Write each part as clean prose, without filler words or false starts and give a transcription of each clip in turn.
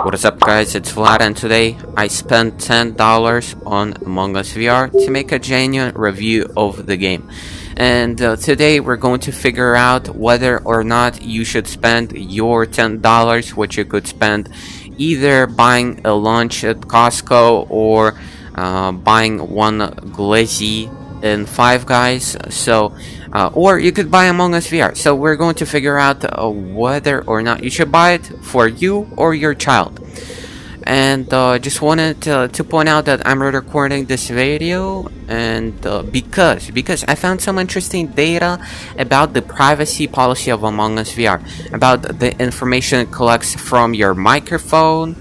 What is up, guys? It's Vlad, and today I spent $10 on Among Us VR to make a genuine review of the game. And today we're going to figure out whether or not you should spend your $10, which you could spend either buying a lunch at Costco or buying one glizzy in Five Guys. Or you could buy Among Us VR. So we're going to figure out whether or not you should buy it for you or your child. And just wanted to point out that I'm recording this video, and because I found some interesting data about the privacy policy of Among Us VR, about the information it collects from your microphone,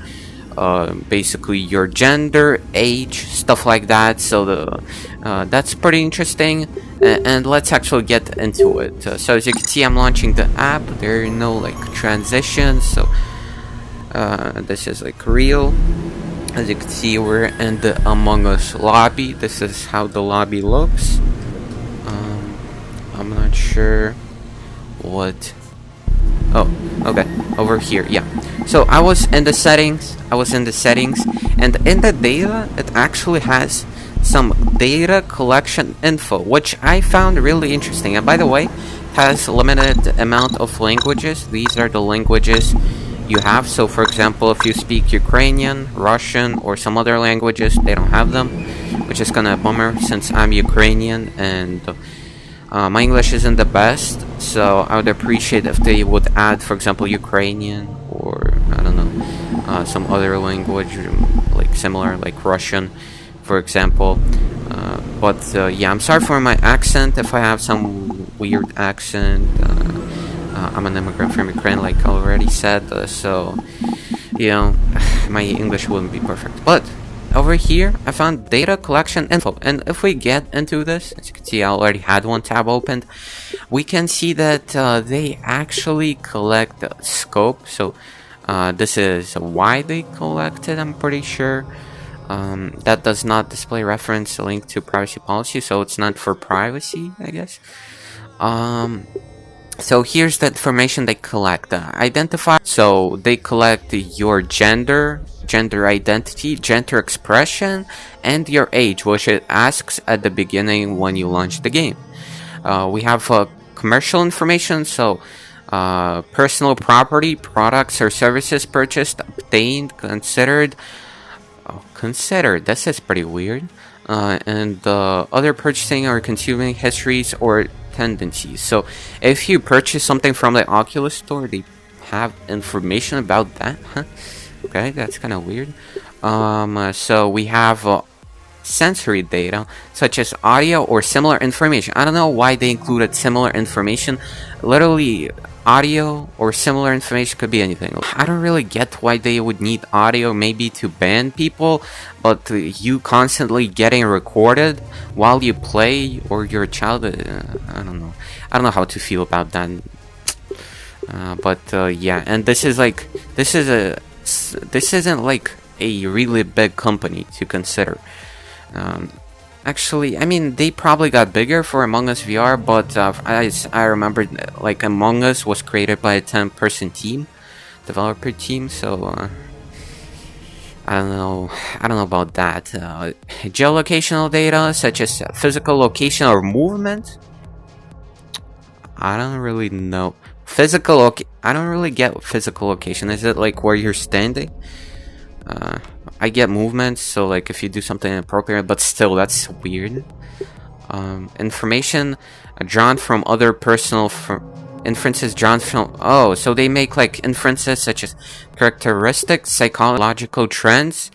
basically your gender, age, stuff like that. So that's pretty interesting, and let's actually get into it. So as you can see, I'm launching the app. There are no like transitions, so this is like real. As you can see, we're in the Among Us lobby. This is how the lobby looks. I'm not sure what. Oh, okay, over here, yeah. So I was in the settings, and in the data, it actually has some data collection info, which I found really interesting. And by the way, it has limited amount of languages. These are the languages you have. So for example, if you speak Ukrainian, Russian, or some other languages, they don't have them, which is kinda a bummer since I'm Ukrainian and my English isn't the best. So I would appreciate if they would add, for example, Ukrainian, or I don't know, some other language like similar, like Russian, for example. Yeah, I'm sorry for my accent if I have some weird accent. I'm an immigrant from Ukraine, like I already said, so you know, my English wouldn't be perfect. But over here, I found data collection info, and if we get into this, as you can see, I already had one tab opened. We can see that they actually collect the scope. So this is why they collect it, I'm pretty sure. That does not display reference link to privacy policy, so it's not for privacy, I guess. So here's the information they collect. Identify. So they collect your gender identity, gender expression, and your age, which it asks at the beginning when you launch the game. We have commercial information, so personal property, products or services purchased, obtained, considered. Considered. This is pretty weird. And other purchasing or consuming histories or tendencies. So if you purchase something from the Oculus store, they have information about that. Huh? Okay, that's kind of weird. So we have sensory data such as audio or similar information. I don't know why they included similar information. Literally, audio or similar information could be anything. I don't really get why they would need audio, maybe to ban people, but you constantly getting recorded while you play, or your child, I don't know how to feel about that. Yeah, and this isn't like a really big company to consider. Actually, I mean, they probably got bigger for Among Us VR, but I remember, like, Among Us was created by a 10-person team, developer team, so I don't know about that. Geolocational data such as physical location or movement. I don't really know. I don't really get physical location. Is it like where you're standing? I get movements, so like if you do something inappropriate, but still, that's weird. Information drawn from other personal inferences drawn from. Oh, so they make like inferences such as characteristics, psychological trends,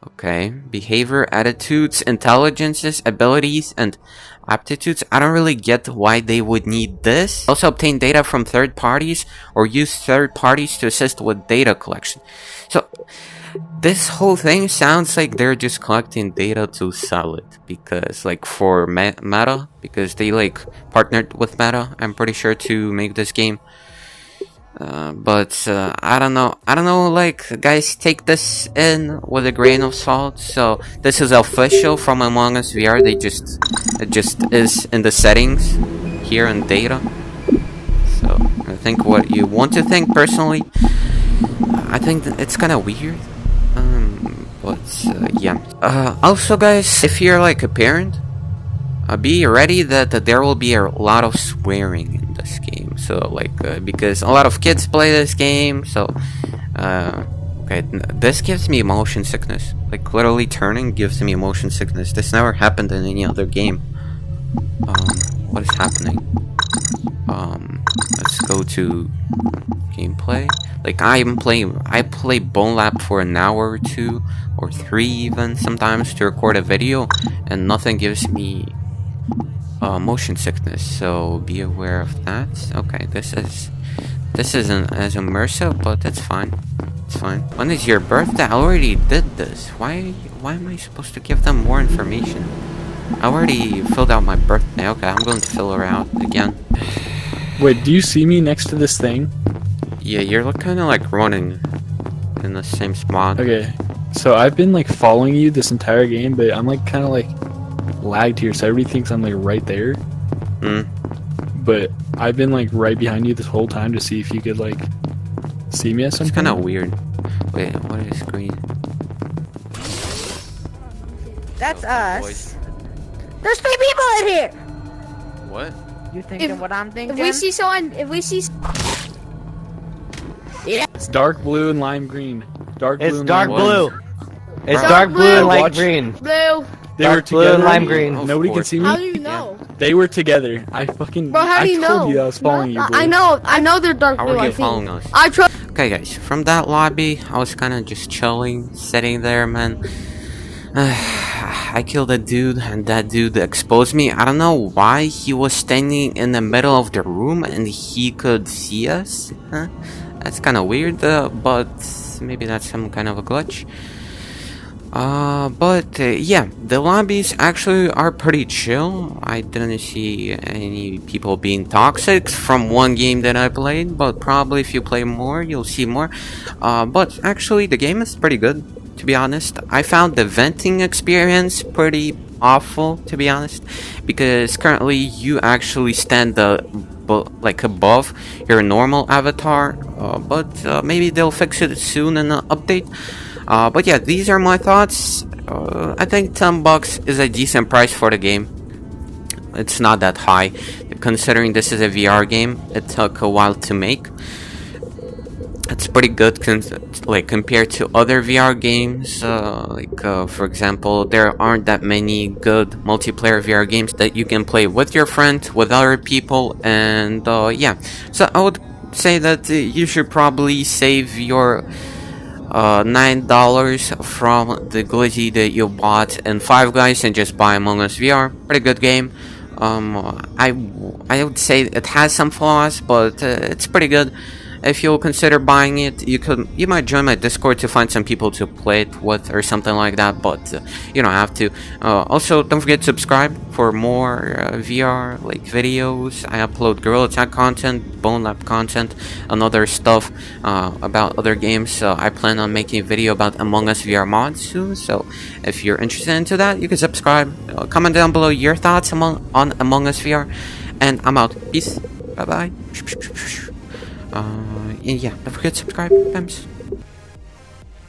okay, behavior, attitudes, intelligences, abilities, and aptitudes. I don't really get why they would need this. Also obtain data from third parties or use third parties to assist with data collection. So this whole thing sounds like they're just collecting data to sell it, because like for Meta, because they like partnered with Meta, I'm pretty sure, to make this game. I don't know, like, guys, take this in with a grain of salt. So this is official from Among Us VR. It just is in the settings here in data. So I think what you want to think personally, I think it's kind of weird. But yeah. Also, guys, if you're like a parent, be ready that there will be a lot of swearing in this game. So like, because a lot of kids play this game. So, okay, this gives me motion sickness. Like literally turning gives me motion sickness. This never happened in any other game. What is happening? Let's go to gameplay. Like I play bonelab for an hour or 2 or 3 even sometimes to record a video, and nothing gives me motion sickness. So be aware of that. Okay, this isn't as immersive, but that's fine. It's fine. When is your birthday? I already did this. Why am I supposed to give them more information? I already filled out my birthday. Okay, I'm going to fill her out again. Wait, do you see me next to this thing? Yeah, you're kind of like running in the same spot. Okay, so I've been like following you this entire game, but I'm like kind of like lagged here, so everybody thinks I'm like right there. But I've been like right behind you this whole time to see if you could like see me at some It's point. kind of weird. Wait, what is green? That's Oh, us. boys. There's 3 people in here. What? You thinking what I'm thinking? If we see someone, Yeah. It's dark blue and lime green. Dark blue It's and dark lime blue. green. It's Bro. dark blue and light Watch. green. blue. They were Dark blue together. and lime green. Of Nobody can course. see How me. do you know? They were together. I fucking. Bro, how do you I told know? you I was following you. Bro. I know they're dark How blue. are I you think. following us? I trust. Okay, guys, from that lobby, I was kind of just chilling, sitting there, man. I killed a dude, and that dude exposed me. I don't know why he was standing in the middle of the room and he could see us. Huh? That's kind of weird, but maybe that's some kind of a glitch. Yeah, the lobbies actually are pretty chill. I didn't see any people being toxic from one game that I played, but probably if you play more, you'll see more. But actually, the game is pretty good, to be honest. I found the venting experience pretty awful, to be honest, because currently you actually stand like above your normal avatar, but maybe they'll fix it soon in an update. But yeah, these are my thoughts. I think $10 is a decent price for the game. It's not that high, considering this is a VR game. It took a while to make. It's pretty good, compared to other VR games. For example, there aren't that many good multiplayer VR games that you can play with your friend, with other people, and yeah. So I would say that you should probably save your $9 from the glizzy that you bought in Five Guys and just buy Among Us VR. Pretty good game. I would say it has some flaws, but it's pretty good. If you'll consider buying it, you might join my Discord to find some people to play it with or something like that, but you don't have to. Also, don't forget to subscribe for more VR videos. I upload Gorilla Tag content, bonelab content, and other stuff about other games. So I plan on making a video about Among Us VR mods soon. So if you're interested into that, you can subscribe. Comment down below your thoughts on Among Us VR, and I'm out. Peace. Bye bye. And yeah, don't forget to subscribe. Thanks.